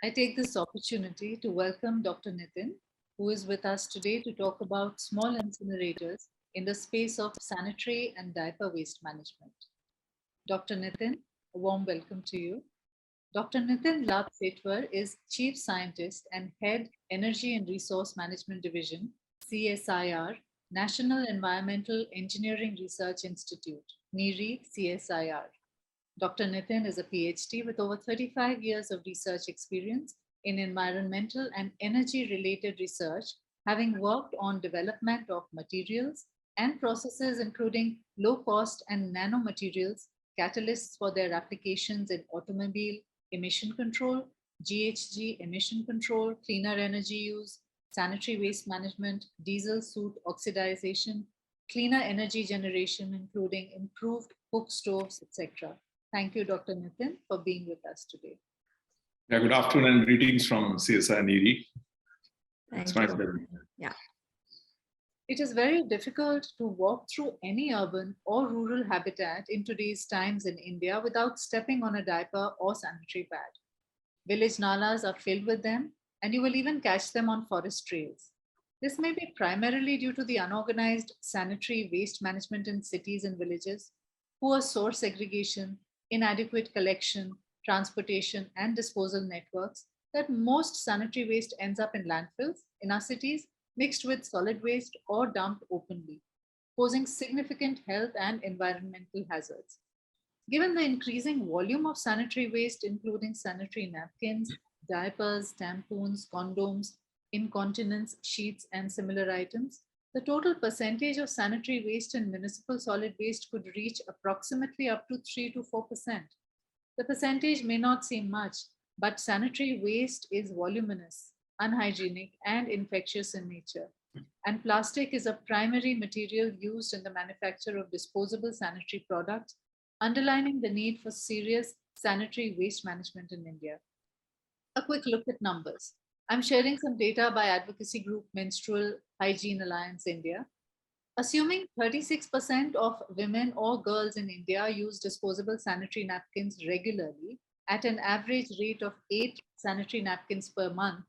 I take this opportunity to welcome Dr. Nitin, who is with us today to talk about small incinerators in the space of sanitary and diaper waste management. Dr. Nitin, a warm welcome to you. Dr. Nitin Labhasetwar is Chief Scientist and Head Energy and Resource Management Division, CSIR, National Environmental Engineering Research Institute, NEERI-CSIR. Dr. Nitin is a Ph.D. with over 35 years of research experience in environmental and energy-related research, having worked on development of materials and processes including low-cost and nano-materials, catalysts for their applications in automobile emission control, GHG emission control, cleaner energy use, sanitary waste management, diesel soot oxidization, cleaner energy generation, including improved cook stoves, etc. Thank you, Dr. Nitin, for being with us today. Yeah, good afternoon and greetings from CSIR-NEERI. Thank you. Yeah. It is very difficult to walk through any urban or rural habitat in today's times in India without stepping on a diaper or sanitary pad. Village nalas are filled with them, and you will even catch them on forest trails. This may be primarily due to the unorganized sanitary waste management in cities and villages, poor source segregation, inadequate collection, transportation, and disposal networks, that most sanitary waste ends up in landfills in our cities, mixed with solid waste or dumped openly, posing significant health and environmental hazards. Given the increasing volume of sanitary waste, including sanitary napkins, diapers, tampons, condoms, incontinence sheets, and similar items, the total percentage of sanitary waste in municipal solid waste could reach approximately up to 3 to 4%. The percentage may not seem much, but sanitary waste is voluminous, unhygienic, and infectious in nature. And plastic is a primary material used in the manufacture of disposable sanitary products, underlining the need for serious sanitary waste management in India. A quick look at numbers. I'm sharing some data by advocacy group Menstrual Hygiene Alliance India. Assuming 36% of women or girls in India use disposable sanitary napkins regularly at an average rate of 8 sanitary napkins per month,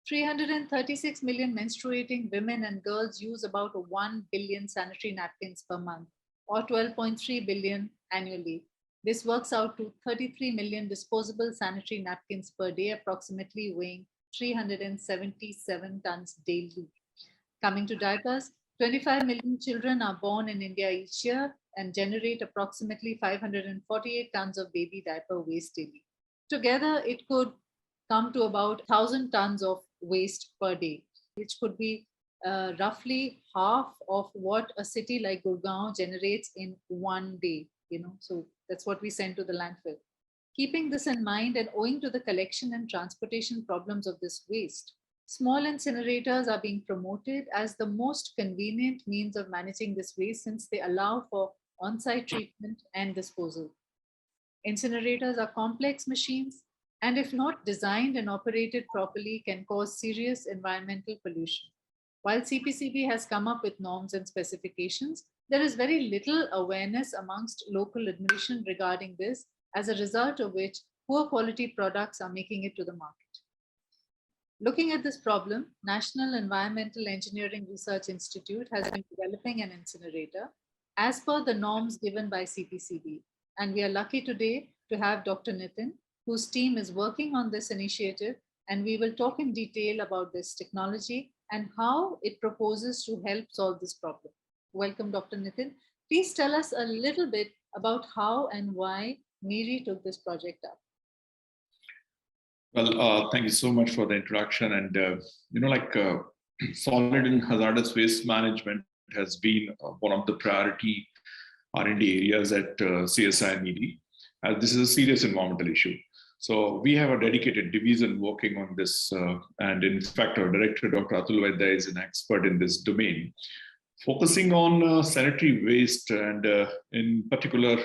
336 million menstruating women and girls use about 1 billion sanitary napkins per month, or 12.3 billion annually. This works out to 33 million disposable sanitary napkins per day, approximately weighing 377 tons daily. Coming to diapers, 25 million children are born in India each year and generate approximately 548 tons of baby diaper waste daily. Together, it could come to about 1,000 tons of waste per day, which could be roughly half of what a city like Gurgaon generates in one day. So that's what we send to the landfill. Keeping this in mind and owing to the collection and transportation problems of this waste, small incinerators are being promoted as the most convenient means of managing this waste since they allow for on-site treatment and disposal. Incinerators are complex machines, and if not designed and operated properly, can cause serious environmental pollution. While CPCB has come up with norms and specifications, there is very little awareness amongst local administration regarding this, as a result of which poor quality products are making it to the market. Looking at this problem, National Environmental Engineering Research Institute has been developing an incinerator as per the norms given by CPCB. And we are lucky today to have Dr. Nitin, whose team is working on this initiative, and we will talk in detail about this technology and how it proposes to help solve this problem. Welcome, Dr. Nitin. Please tell us a little bit about how and why NEERI took this project up. Well, thank you so much for the introduction. And, solid and hazardous waste management has been one of the priority R&D areas at CSIR-NEERI, as this is a serious environmental issue. So we have a dedicated division working on this. And in fact, our director, Dr. Atul Vaidya, is an expert in this domain, focusing on sanitary waste and in particular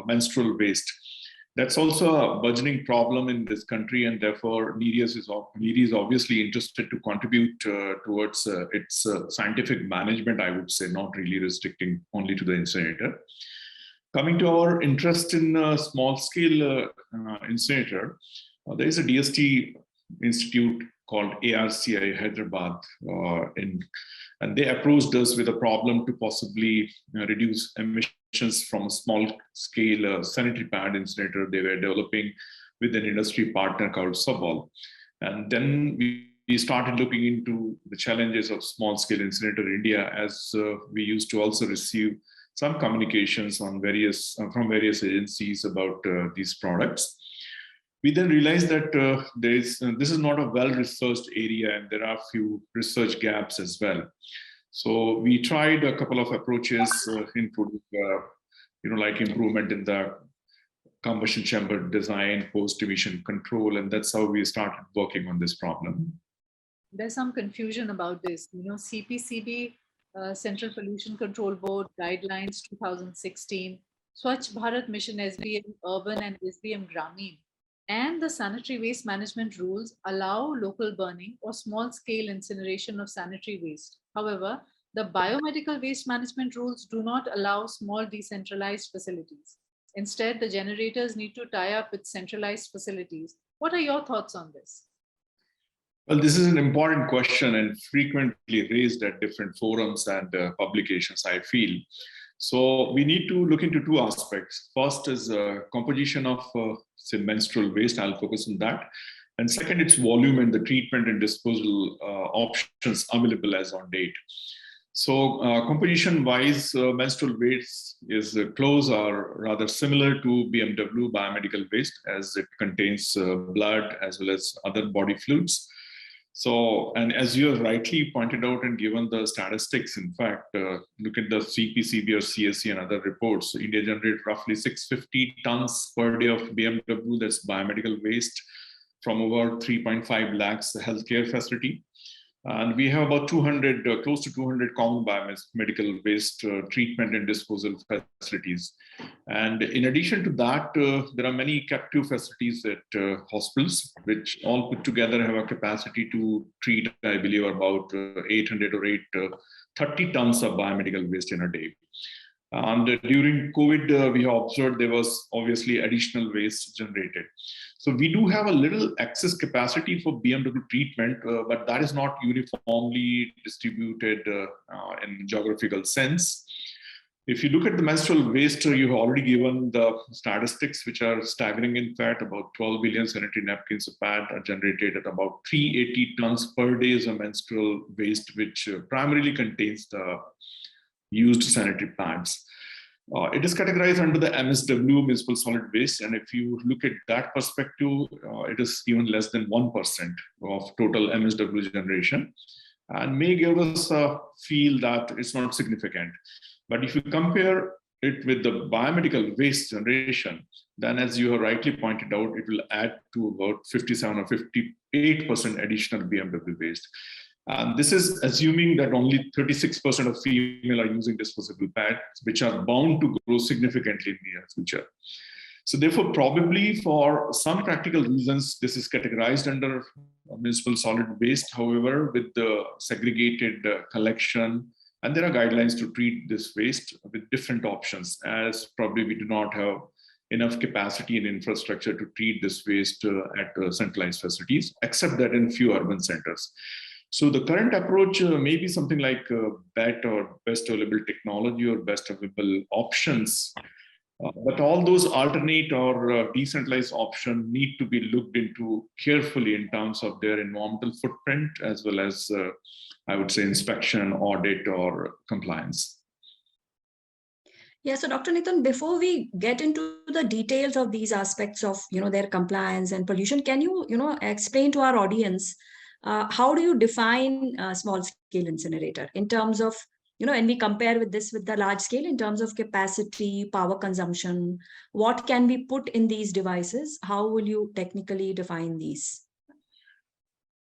menstrual waste. That's also a burgeoning problem in this country, and therefore NEERI is obviously interested to contribute towards its scientific management, I would say, not really restricting only to the incinerator. Coming to our interest in small-scale incinerator, there is a DST institute called ARCI Hyderabad, and they approached us with a problem to possibly reduce emissions from a small-scale sanitary pad incinerator they were developing with an industry partner called Subol. And then we started looking into the challenges of small-scale incinerator in India, as we used to also receive some communications on from various agencies about these products. We then realized that this is not a well-researched area, and there are a few research gaps as well. So we tried a couple of approaches, including like improvement in the combustion chamber design, post-emission control, and that's how we started working on this problem. There's some confusion about this. CPCB, Central Pollution Control Board Guidelines 2016, Swachh Bharat Mission SBM Urban and SBM Grameen, and the sanitary waste management rules allow local burning or small-scale incineration of sanitary waste. However, the biomedical waste management rules do not allow small decentralized facilities. Instead, the generators need to tie up with centralized facilities. What are your thoughts on this? Well, this is an important question and frequently raised at different forums and publications, I feel. So we need to look into two aspects. First is composition of, say, menstrual waste. I'll focus on that. And second, its volume and the treatment and disposal options available as on date. So composition-wise, menstrual waste is close or rather similar to BMW biomedical waste, as it contains blood as well as other body fluids. So, and as you have rightly pointed out and given the statistics, in fact, look at the CPCB or CSC and other reports, India generates roughly 650 tons per day of BMW, that's biomedical waste, from over 3.5 lakhs healthcare facility. And we have about 200, close to 200 common biomedical waste treatment and disposal facilities. And in addition to that, there are many captive facilities at hospitals, which all put together have a capacity to treat, I believe, about 800 or 830 tons of biomedical waste in a day. And during COVID, we have observed there was obviously additional waste generated. So we do have a little excess capacity for BMW treatment, but that is not uniformly distributed in geographical sense. If you look at the menstrual waste, you have already given the statistics, which are staggering. In fact, about 12 billion sanitary napkins a pad are generated at about 380 tons per day as a menstrual waste, which primarily contains the used sanitary pads. It is categorized under the MSW, municipal solid waste, and if you look at that perspective, it is even less than 1% of total MSW generation, and may give us a feel that it's not significant. But if you compare it with the biomedical waste generation, then as you have rightly pointed out, it will add to about 57 or 58% additional BMW waste. And this is assuming that only 36% of female are using disposable pads, which are bound to grow significantly in the near future. So therefore, probably for some practical reasons, this is categorized under municipal solid waste. However, with the segregated collection, and there are guidelines to treat this waste with different options, as probably we do not have enough capacity and infrastructure to treat this waste at centralized facilities, except that in few urban centers. So the current approach may be something like BET or best available technology or best available options. But all those alternate or decentralized options need to be looked into carefully in terms of their environmental footprint, as well as, I would say, inspection, audit, or compliance. Yeah, so Dr. Nitin, before we get into the details of these aspects of their compliance and pollution, can you explain to our audience how do you define a small scale incinerator in terms of and we compare with the large scale in terms of capacity, power consumption, what can be put in these devices? How will you technically define these?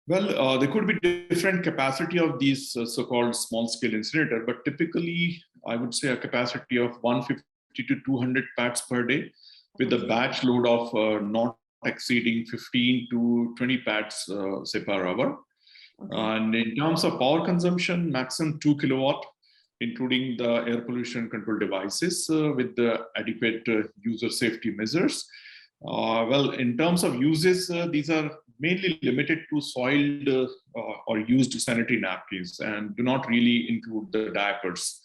Well, there could be different capacity of these so-called small-scale incinerator, but typically, I would say a capacity of 150 to 200 pads per day, with a batch load of not exceeding 15 to 20 pads, say, per hour. Okay. And in terms of power consumption, maximum 2 kilowatt, including the air pollution control devices with the adequate user safety measures. Well, in terms of uses, these are mainly limited to soiled or used sanitary napkins and do not really include the diapers,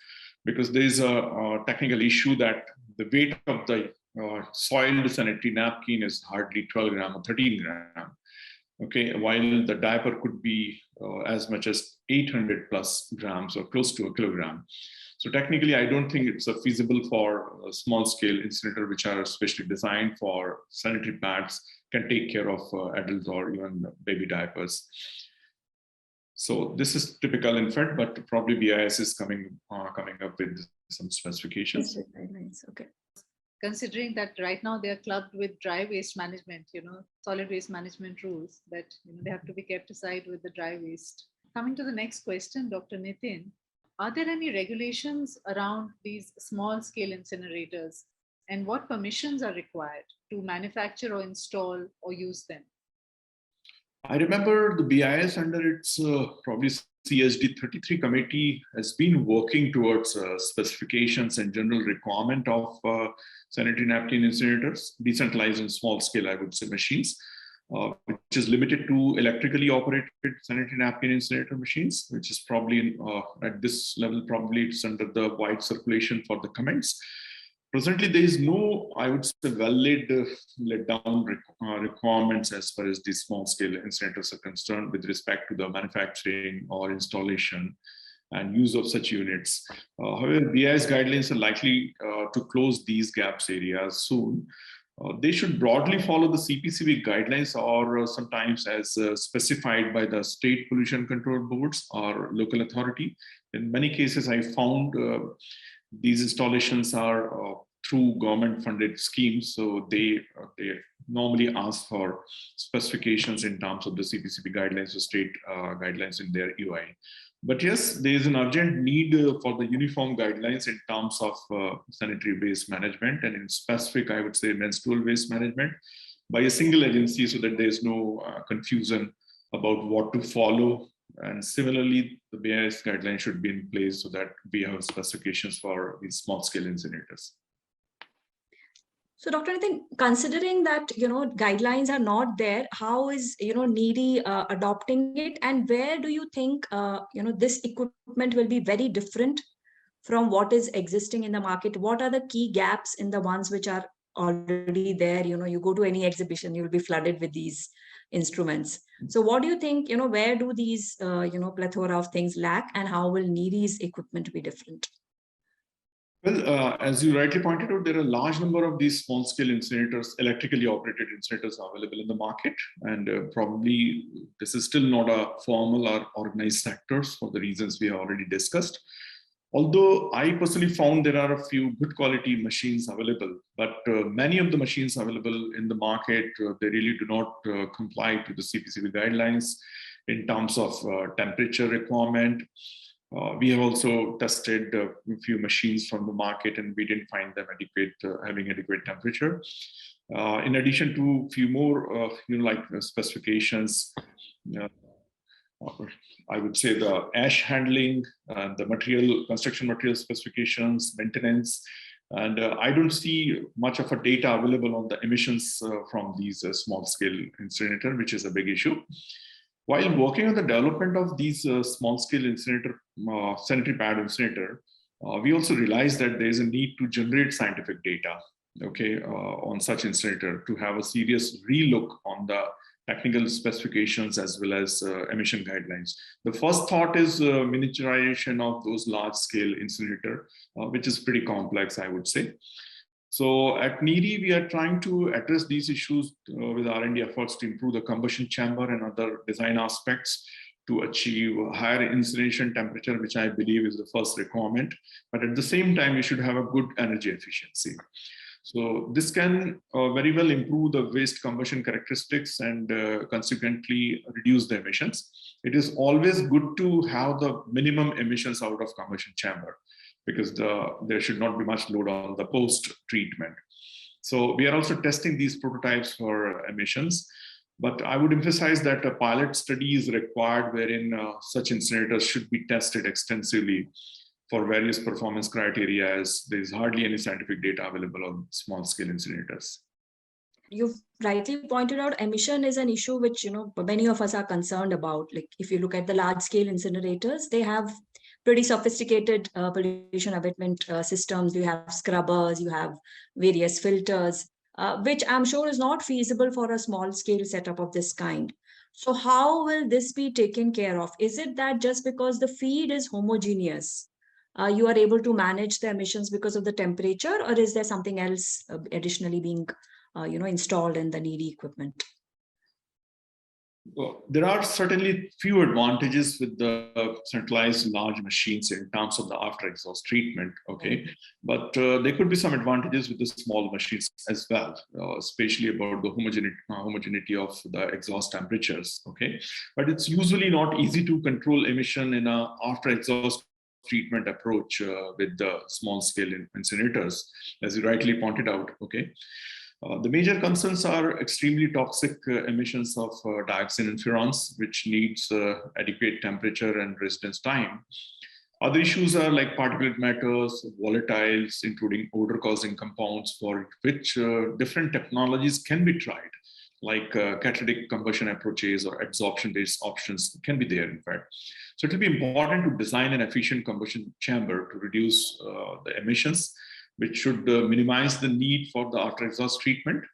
because there is a technical issue that the weight of the soiled sanitary napkin is hardly 12 gram or 13 gram. Okay, while the diaper could be as much as 800 plus grams or close to a kilogram. So technically, I don't think it's feasible for small scale incinerator, which are specially designed for sanitary pads, can take care of adult or even baby diapers. So this is typical in fact, but probably BIS is coming up with some specifications. Okay. Considering that right now they are clubbed with dry waste management, solid waste management rules, that they have to be kept aside with the dry waste. Coming to the next question, Dr. Nitin, are there any regulations around these small scale incinerators, and what permissions are required to manufacture or install or use them? I remember the BIS under its probably CSD 33 committee has been working towards specifications and general requirement of sanitary napkin incinerators, decentralized and small scale, I would say, machines, which is limited to electrically operated sanitary napkin incinerator machines, which is probably at this level, probably it's under the wide circulation for the comments. Presently, there is no, I would say, well-laid down requirements as far as these small-scale incinerators are concerned with respect to the manufacturing or installation and use of such units. However, BIS guidelines are likely to close these gaps areas soon. They should broadly follow the CPCB guidelines or sometimes as specified by the state pollution control boards or local authority. In many cases, I found these installations are through government-funded schemes, so they normally ask for specifications in terms of the CPCB guidelines or state guidelines in their UI. But yes, there is an urgent need for the uniform guidelines in terms of sanitary waste management, and in specific, I would say menstrual waste management, by a single agency, so that there is no confusion about what to follow. And similarly, the BIS guidelines should be in place so that we have specifications for these small-scale incinerators. So, Dr. Nitin, considering that guidelines are not there, how is NEERI adopting it, and where do you think this equipment will be very different from what is existing in the market? What are the key gaps in the ones which are already there? You go to any exhibition, you'll be flooded with these instruments. So what do you think, where do these, plethora of things lack, and how will NEERI's equipment be different? Well, as you rightly pointed out, there are a large number of these small-scale incinerators, electrically operated incinerators available in the market. And probably this is still not a formal or organized sectors for the reasons we have already discussed. Although I personally found there are a few good quality machines available, but many of the machines available in the market, they really do not comply to the CPCB guidelines in terms of temperature requirement. We have also tested a few machines from the market, and we didn't find them adequate, having adequate temperature. In addition to a few more, specifications, I would say the ash handling, the construction material specifications, maintenance, and I don't see much of a data available on the emissions from these small-scale incinerator, which is a big issue. While working on the development of these small-scale incinerator, sanitary pad incinerator, we also realized that there is a need to generate scientific data, on such incinerator to have a serious relook on the technical specifications as well as emission guidelines. The first thought is miniaturization of those large-scale incinerator, which is pretty complex, I would say. So at NEERI, we are trying to address these issues with R&D efforts to improve the combustion chamber and other design aspects to achieve higher incineration temperature, which I believe is the first requirement. But at the same time, we should have a good energy efficiency. So this can very well improve the waste combustion characteristics and consequently reduce the emissions. It is always good to have the minimum emissions out of combustion chamber, because there should not be much load on the post-treatment. So we are also testing these prototypes for emissions, but I would emphasize that a pilot study is required wherein such incinerators should be tested extensively for various performance criteria, as there is hardly any scientific data available on small-scale incinerators. you've rightly pointed out, emission is an issue which, many of us are concerned about. Like if you look at the large scale incinerators, they have pretty sophisticated pollution abatement systems. You have scrubbers, you have various filters, which I'm sure is not feasible for a small scale setup of this kind. So how will this be taken care of? Is it that just because the feed is homogeneous, you are able to manage the emissions because of the temperature, or is there something else additionally being installed in the NEERI equipment? Well, there are certainly few advantages with the centralized large machines in terms of the after exhaust treatment, okay? But there could be some advantages with the small machines as well, especially about the homogeneity of the exhaust temperatures, okay? But it's usually not easy to control emission in a after exhaust treatment approach with the small scale incinerators, as you rightly pointed out, okay? The major concerns are extremely toxic emissions of dioxin and furans, which needs adequate temperature and residence time. Other issues are like particulate matters, volatiles, including odor-causing compounds, for which different technologies can be tried, like catalytic combustion approaches or absorption-based options can be there, in fact. So it will be important to design an efficient combustion chamber to reduce the emissions, which should minimize the need for the after exhaust treatment.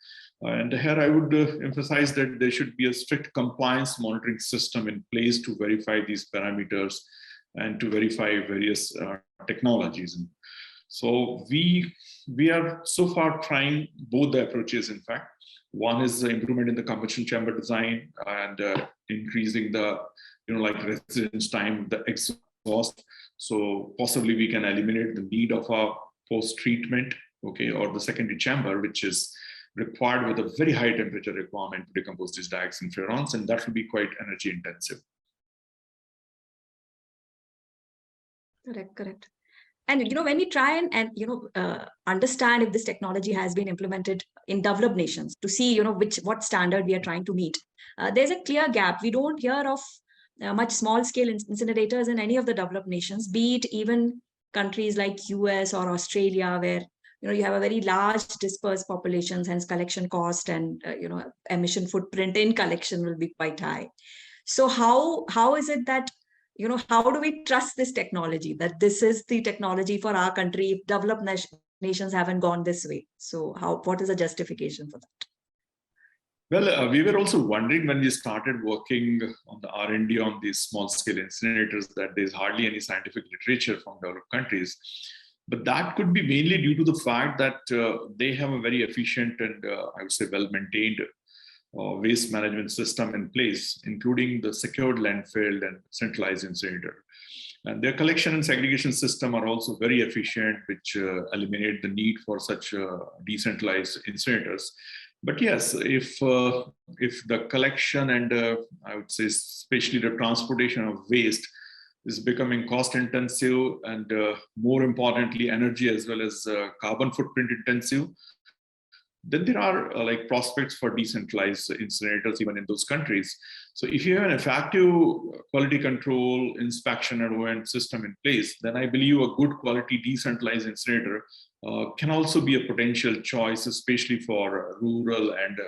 And here I would emphasize that there should be a strict compliance monitoring system in place to verify these parameters and to verify various technologies. So we are so far trying both the approaches, in fact. One is the improvement in the combustion chamber design and increasing the, like residence time, the exhaust. So possibly we can eliminate the need of a post-treatment, okay, or the secondary chamber, which is required with a very high temperature requirement to decompose these dioxin furans, and that will be quite energy intensive. Correct. And when we try and understand if this technology has been implemented in developed nations to see what standard we are trying to meet, there's a clear gap. We don't hear of much small scale incinerators in any of the developed nations, be it even countries like US or Australia, where you have a very large dispersed populations, hence collection cost and emission footprint in collection will be quite high. So how is it that how do we trust this technology, that this is the technology for our country if developed nations haven't gone this way? So what is the justification for that? Well, we were also wondering when we started working on the R&D on these small-scale incinerators that there's hardly any scientific literature from developed countries. But that could be mainly due to the fact that they have a very efficient and I would say well-maintained waste management system in place, including the secured landfill and centralized incinerator. And their collection and segregation system are also very efficient, which eliminate the need for such decentralized incinerators. But yes, if the collection and I would say especially the transportation of waste is becoming cost intensive and more importantly energy as well as carbon footprint intensive, then there are like prospects for decentralized incinerators even in those countries. So if you have an effective quality control, inspection and OM system in place, then I believe a good quality decentralized incinerator can also be a potential choice, especially for rural and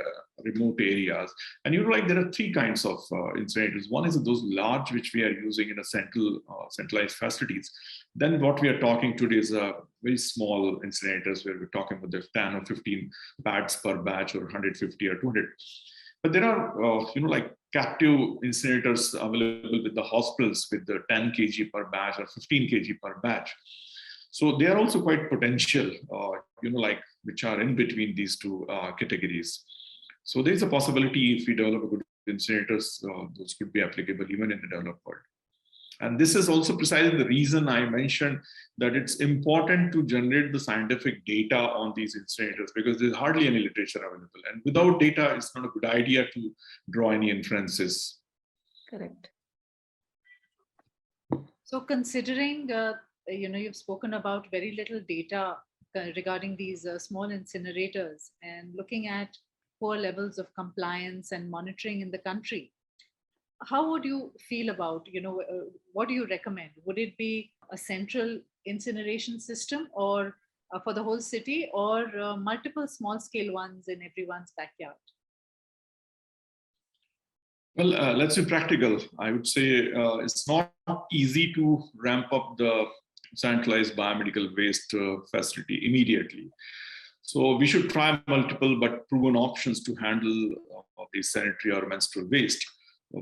remote areas. And there are three kinds of incinerators. One is those large, which we are using in a centralized facilities. Then what we are talking today is very small incinerators, where we're talking about the 10 or 15 pads per batch, or 150 or 200. But there are, like captive incinerators available with the hospitals with the 10 kg per batch or 15 kg per batch. So they are also quite potential, which are in between these two categories. So there's a possibility if we develop a good incinerators, those could be applicable even in the developed world. And this is also precisely the reason I mentioned that it's important to generate the scientific data on these incinerators, because there's hardly any literature available. And without data, it's not a good idea to draw any inferences. Correct. So considering, you've spoken about very little data regarding these small incinerators and looking at poor levels of compliance and monitoring in the country, how would you feel about, what do you recommend? Would it be a central incineration system, or for the whole city, or multiple small scale ones in everyone's backyard? Well, let's be practical. I would say it's not easy to ramp up the centralized biomedical waste facility immediately. So we should try multiple but proven options to handle the sanitary or menstrual waste.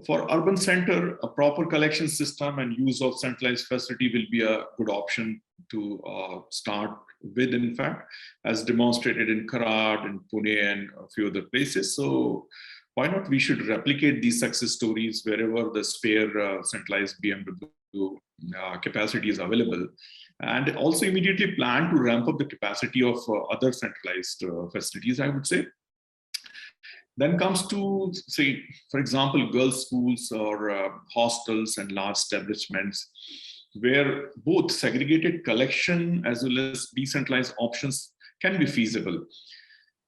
For urban center, a proper collection system and use of centralized facility will be a good option to start with, in fact, as demonstrated in Karad and Pune and a few other places. So why not we should replicate these success stories wherever the spare centralized BMW capacity is available, and also immediately plan to ramp up the capacity of other centralized facilities, I would say. Then comes to, say, for example, girls' schools or hostels and large establishments where both segregated collection as well as decentralized options can be feasible.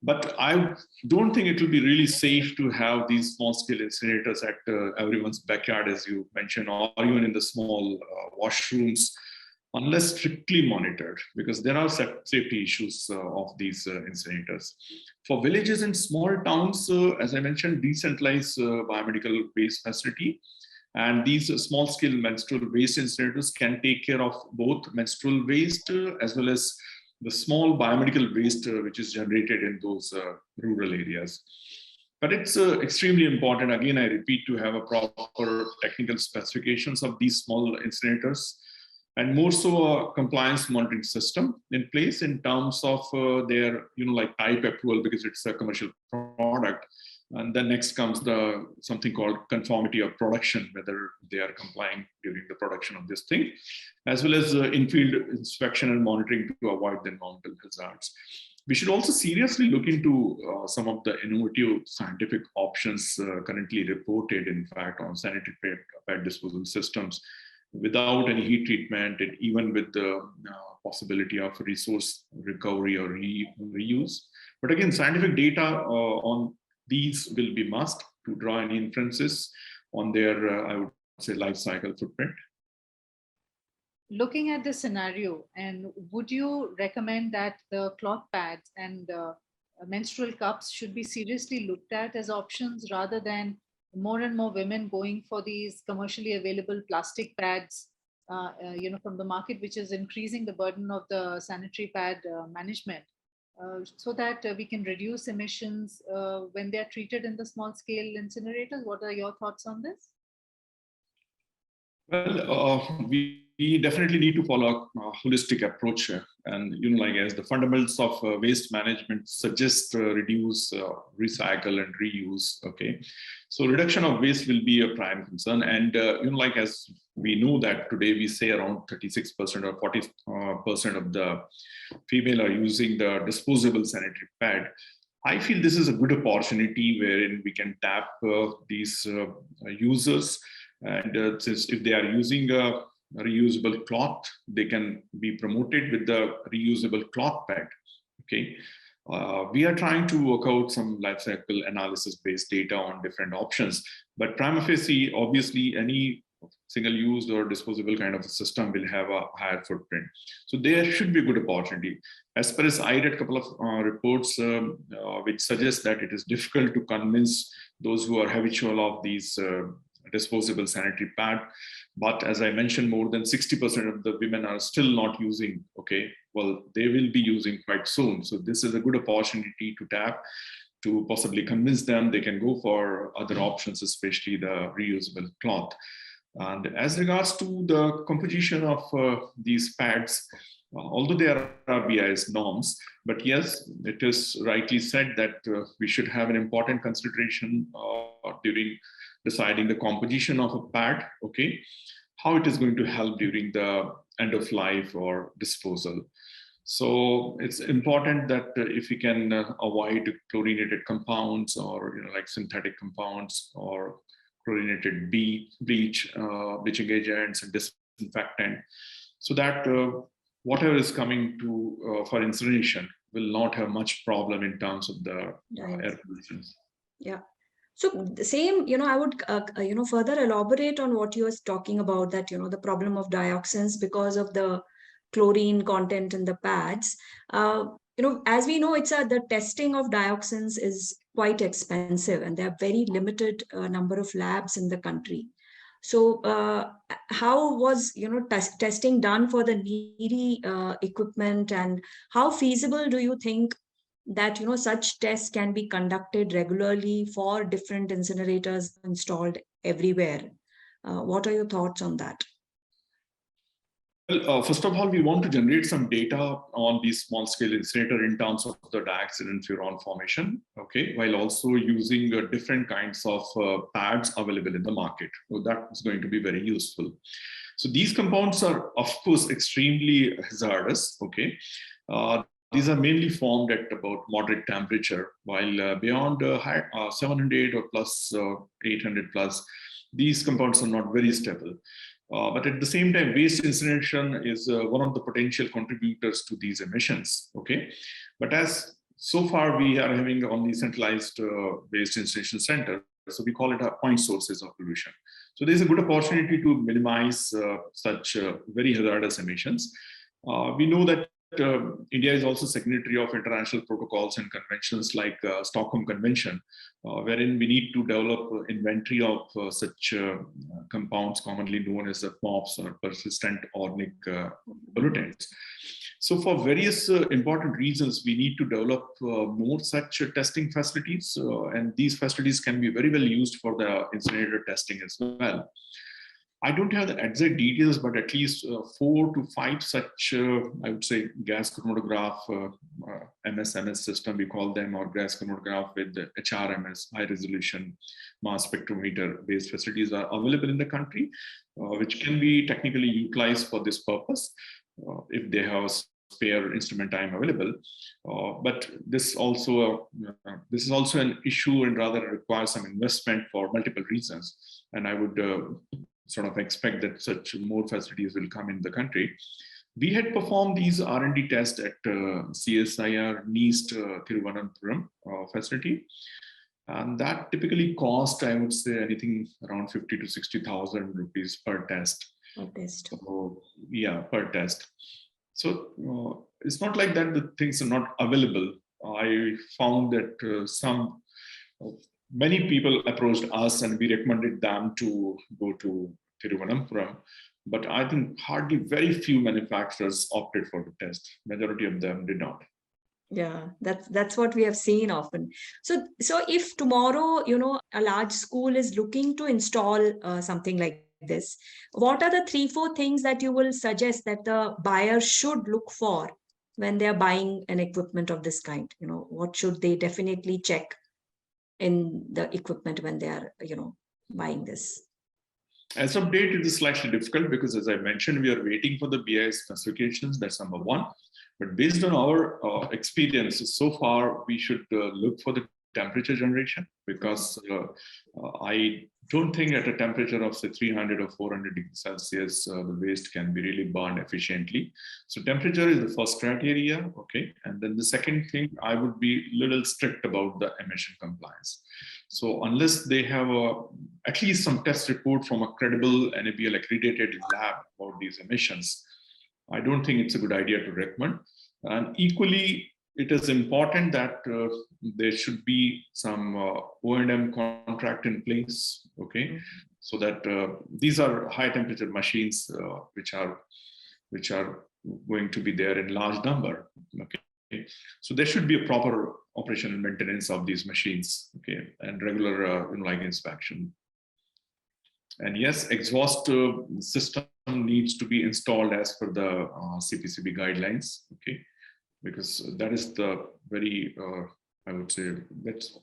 But I don't think it will be really safe to have these small-scale incinerators at everyone's backyard, as you mentioned, or even in the small washrooms, unless strictly monitored, because there are safety issues of these incinerators. For villages and small towns, as I mentioned, decentralized biomedical waste facility, and these small-scale menstrual waste incinerators can take care of both menstrual waste as well as the small biomedical waste which is generated in those rural areas. But it's extremely important, again, I repeat, to have a proper technical specifications of these small incinerators, and more so a compliance monitoring system in place in terms of their, like type approval, because it's a commercial product. And then next comes the something called conformity of production, whether they are complying during the production of this thing, as well as in-field inspection and monitoring to avoid the environmental hazards. We should also seriously look into some of the innovative scientific options currently reported, in fact, on sanitary pad disposal systems without any heat treatment, and even with the possibility of resource recovery or reuse. But again, scientific data on these will be must to draw any inferences on their, I would say, life cycle footprint. Looking at the scenario, and would you recommend that the cloth pads and menstrual cups should be seriously looked at as options rather than more and more women going for these commercially available plastic pads, from the market, which is increasing the burden of the sanitary pad management, so that we can reduce emissions when they are treated in the small scale incinerators? What are your thoughts on this? Well, we definitely need to follow a holistic approach, and like as the fundamentals of waste management suggest, reduce, recycle, and reuse. Okay, so reduction of waste will be a prime concern, and like as we know that today we say around 36% or 40% of the female are using the disposable sanitary pad. I feel this is a good opportunity wherein we can tap these users. And since if they are using a reusable cloth, they can be promoted with the reusable cloth pad. Okay, we are trying to work out some life cycle analysis based data on different options, but prima facie, obviously, any single-use or disposable kind of a system will have a higher footprint. So there should be a good opportunity. As far as I read a couple of reports which suggest that it is difficult to convince those who are habitual of these disposable sanitary pad. But as I mentioned, more than 60% of the women are still not using. Okay, well, they will be using quite soon. So this is a good opportunity to tap to possibly convince them they can go for other options, especially the reusable cloth. And as regards to the composition of these pads, although there are BIS norms, but yes, it is rightly said that we should have an important consideration during deciding the composition of a pad, okay, how it is going to help during the end of life or disposal. So it's important that if we can avoid chlorinated compounds or like synthetic compounds or chlorinated bleaching agents and disinfectant, so that whatever is coming to for incineration will not have much problem in terms of the air pollution. Yeah. So the same, I would, further elaborate on what you were talking about, that, the problem of dioxins because of the chlorine content in the pads. As we know, the testing of dioxins is quite expensive, and there are very limited number of labs in the country. So, how was testing done for the NEERI equipment, and how feasible do you think that such tests can be conducted regularly for different incinerators installed everywhere? What are your thoughts on that? Well, first of all, we want to generate some data on these small-scale incinerator in terms of the dioxide and furon formation, okay, while also using different kinds of pads available in the market. So that is going to be very useful. So these compounds are, of course, extremely hazardous, okay. These are mainly formed at about moderate temperature, while beyond 700 or plus 800 plus, these compounds are not very stable. But at the same time, waste incineration is one of the potential contributors to these emissions, okay? But as so far we are having only centralized waste incineration center, so we call it a point sources of pollution. So there's a good opportunity to minimize such very hazardous emissions. We know that India is also signatory of international protocols and conventions like Stockholm Convention, wherein we need to develop inventory of such compounds commonly known as POPs or persistent organic pollutants. So for various important reasons, we need to develop more such testing facilities, and these facilities can be very well used for the incinerator testing as well. I don't have the exact details, but at least 4 to 5 such, I would say, gas chromatograph, MSMS system, we call them, or gas chromatograph with HRMS, high resolution mass spectrometer based facilities are available in the country, which can be technically utilized for this purpose if they have spare instrument time available. But this is also an issue and rather requires some investment for multiple reasons. And I would sort of expect that such more facilities will come in the country. We had performed these R&D tests at CSIR-NEERI Thiruvananthapuram facility. And that typically cost, I would say, anything around 50 to 60,000 rupees per test. Per test. So, yeah, per test. So it's not like that the things are not available. I found that many people approached us and we recommended them to go to Thiruvananthapuram, but I think hardly very few manufacturers opted for the test. Majority of them did not. Yeah, that's what we have seen often. So if tomorrow, a large school is looking to install something like this, what are the 3-4 things that you will suggest that the buyer should look for when they are buying an equipment of this kind? What should they definitely check in the equipment when they are, buying this? As of date, it is slightly difficult because, as I mentioned, we are waiting for the BIS specifications. That's number one. But based on our experience so far, we should look for the temperature generation, because I don't think at a temperature of say 300 or 400 degrees Celsius, the waste can be really burned efficiently. So temperature is the first criteria, okay? And then the second thing, I would be a little strict about the emission compliance. So unless they have at least some test report from a credible NABL accredited lab about these emissions, I don't think it's a good idea to recommend. And equally, it is important that there should be some O&M contract in place, okay? So that these are high temperature machines which are going to be there in large number, okay? So there should be a proper operation and maintenance of these machines, okay? And regular like inspection. And yes, exhaust system needs to be installed as per the CPCB guidelines, okay? Because that is the very, I would say, that's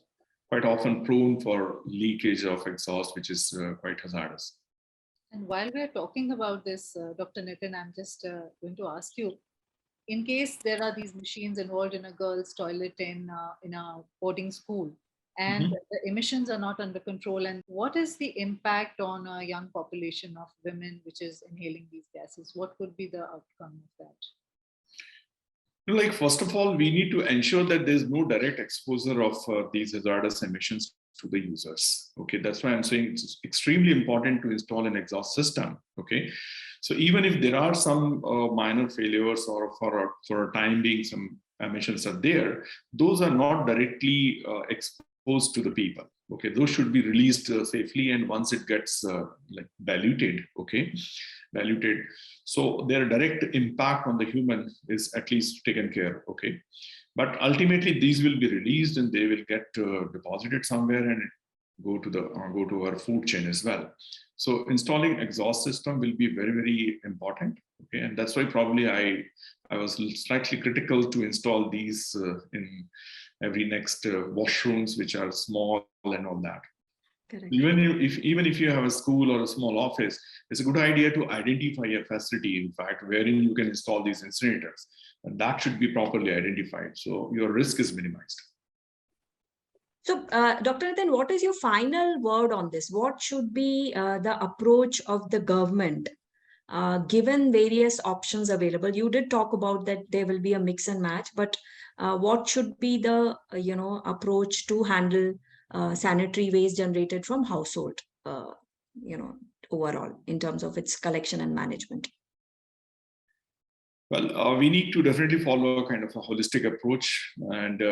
quite often prone for leakage of exhaust, which is quite hazardous. And while we're talking about this, Dr. Nitin, I'm just going to ask you, in case there are these machines involved in a girls' toilet in a boarding school, and the emissions are not under control, and what is the impact on a young population of women which is inhaling these gases? What could be the outcome of that? Like, first of all, we need to ensure that there's no direct exposure of these hazardous emissions to the users. Okay, that's why I'm saying it's extremely important to install an exhaust system. Okay, So even if there are some minor failures or for a time being some emissions are there, those are not directly exposed to the people. Okay, those should be released safely, and once it gets like diluted, okay, diluted, so their direct impact on the human is at least taken care. Okay, but ultimately these will be released and they will get deposited somewhere and go to our food chain as well. So installing exhaust system will be very, very important. Okay, and that's why probably I was slightly critical to install these in every next washrooms, which are small and all that. Correct. Even if you have a school or a small office, it's a good idea to identify a facility, in fact, wherein you can install these incinerators, and that should be properly identified, so your risk is minimized. So, Dr. Nitin, what is your final word on this? What should be the approach of the government, given various options available? You did talk about that there will be a mix and match, but what should be the approach to handle sanitary waste generated from household, overall in terms of its collection and management? Well, we need to definitely follow a kind of a holistic approach. And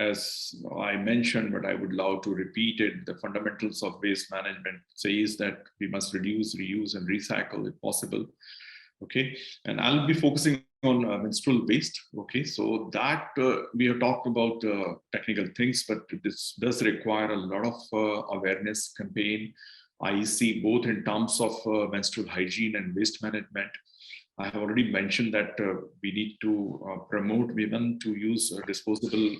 as I mentioned, but I would love to repeat it, the fundamentals of waste management says that we must reduce, reuse, and recycle if possible. Okay, and I'll be focusing on menstrual waste. Okay, so that we have talked about technical things, but this does require a lot of awareness campaign. I see both in terms of menstrual hygiene and waste management. I have already mentioned that we need to promote women to use disposable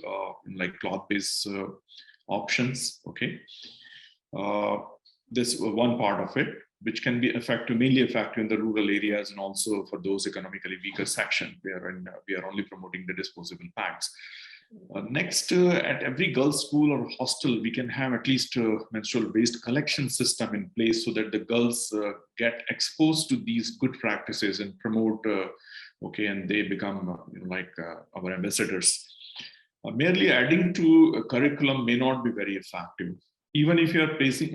like cloth-based options. Okay, this one part of it, which can be mainly effective in the rural areas and also for those economically weaker section, wherein we are only promoting the disposable pads. Next, at every girls' school or hostel, we can have at least a menstrual waste collection system in place so that the girls get exposed to these good practices and promote, okay, and they become our ambassadors. Merely adding to a curriculum may not be very effective. Even if you are placing,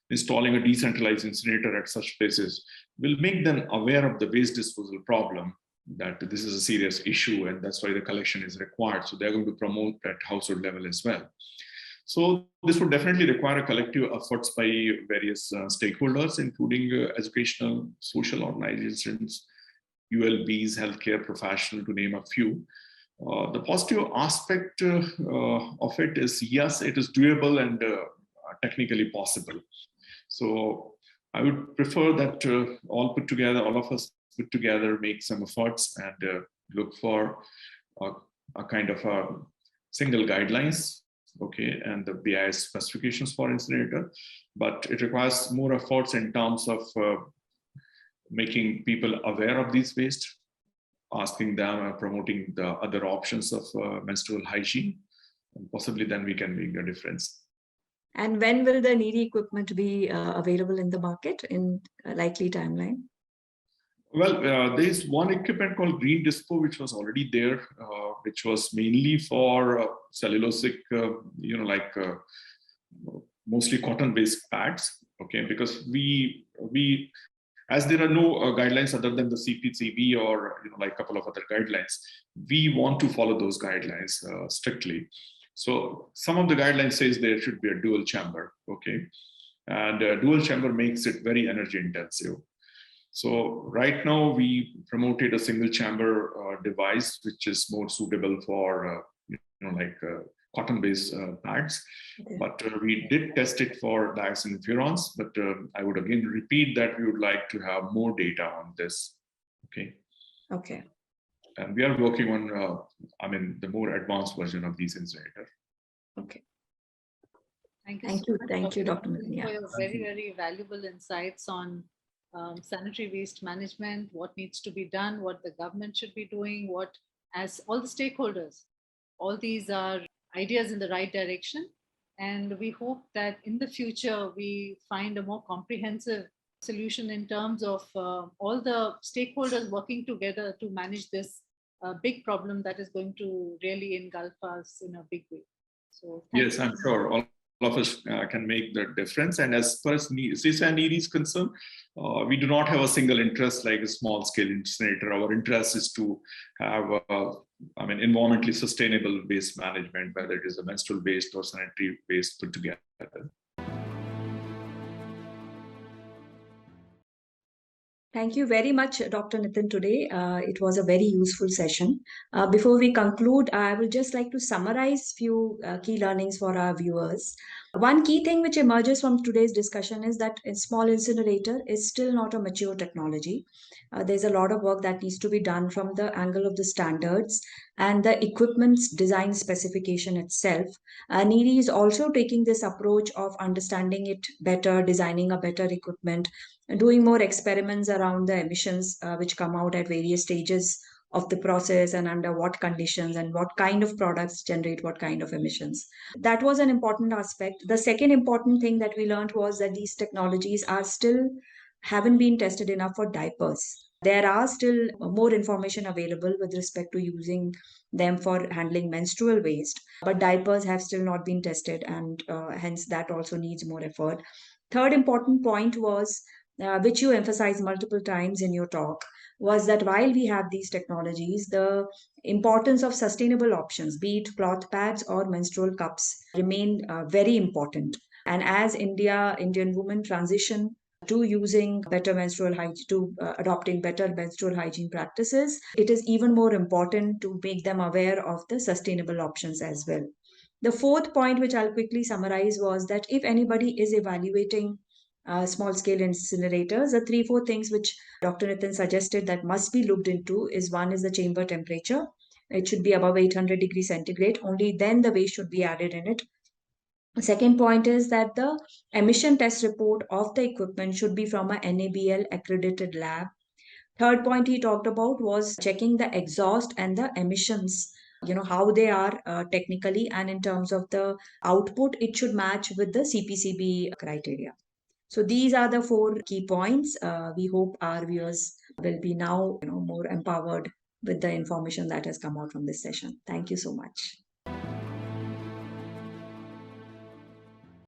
installing a decentralized incinerator at such places will make them aware of the waste disposal problem, that this is a serious issue and that's why the collection is required. So they're going to promote at household level as well. So this would definitely require a collective efforts by various stakeholders, including educational, social organizations, ULBs, healthcare professional, to name a few. The positive aspect of it is, yes, it is doable and technically possible. So I would prefer that all of us put together, make some efforts and look for a kind of a single guidelines, okay, and the BIS specifications for incinerator. But it requires more efforts in terms of making people aware of these waste, asking them, promoting the other options of menstrual hygiene, and possibly then we can make a difference. And when will the NEERI equipment be available in the market in a likely timeline? Well, there is one equipment called Green Dispo, which was already there, which was mainly for cellulosic, mostly cotton-based pads. Okay, because we as there are no guidelines other than the CPCB or like a couple of other guidelines, we want to follow those guidelines strictly. So some of the guidelines says there should be a dual chamber. Okay, and dual chamber makes it very energy intensive. So right now we promoted a single chamber device, which is more suitable for cotton-based pads. Okay. But we did test it for dioxin-furans. But I would again repeat that we would like to have more data on this. Okay. Okay. And we are working on, the more advanced version of these incinerators. Okay. Thank you, Dr. Nitin, for your very, very valuable insights on sanitary waste management, what needs to be done, what the government should be doing, what as all the stakeholders. All these are ideas in the right direction. And we hope that in the future, we find a more comprehensive solution in terms of all the stakeholders working together to manage this big problem that is going to really engulf us in a big way. So yes, I'm sure all of us can make the difference. And as far as CSIR-NEERI is concerned, we do not have a single interest like a small scale incinerator. Our interest is to have environmentally sustainable waste management, whether it is a menstrual waste or sanitary waste put together. Thank you very much, Dr. Nitin, today. It was a very useful session. Before we conclude, I would just like to summarize few key learnings for our viewers. One key thing which emerges from today's discussion is that a small incinerator is still not a mature technology. There's a lot of work that needs to be done from the angle of the standards and the equipment's design specification itself. NEERI is also taking this approach of understanding it better, designing a better equipment, doing more experiments around the emissions which come out at various stages of the process and under what conditions and what kind of products generate what kind of emissions. That was an important aspect. The second important thing that we learned was that these technologies are still haven't been tested enough for diapers. There are still more information available with respect to using them for handling menstrual waste, but diapers have still not been tested, and hence that also needs more effort. Third important point was which you emphasized multiple times in your talk, was that while we have these technologies, the importance of sustainable options, be it cloth pads or menstrual cups, remain very important. And as Indian women transition to using better menstrual hygiene, to adopting better menstrual hygiene practices, it is even more important to make them aware of the sustainable options as well. The fourth point, which I'll quickly summarize, was that if anybody is evaluating small scale incinerators, the 3-4 things which Dr. Nitin suggested that must be looked into is, one is the chamber temperature. It should be above 800 degrees centigrade. Only then the waste should be added in it. The second point is that the emission test report of the equipment should be from a NABL accredited lab. Third point he talked about was checking the exhaust and the emissions, how they are technically, and in terms of the output, it should match with the CPCB criteria. So these are the 4 key points. We hope our viewers will be now more empowered with the information that has come out from this session. Thank you so much.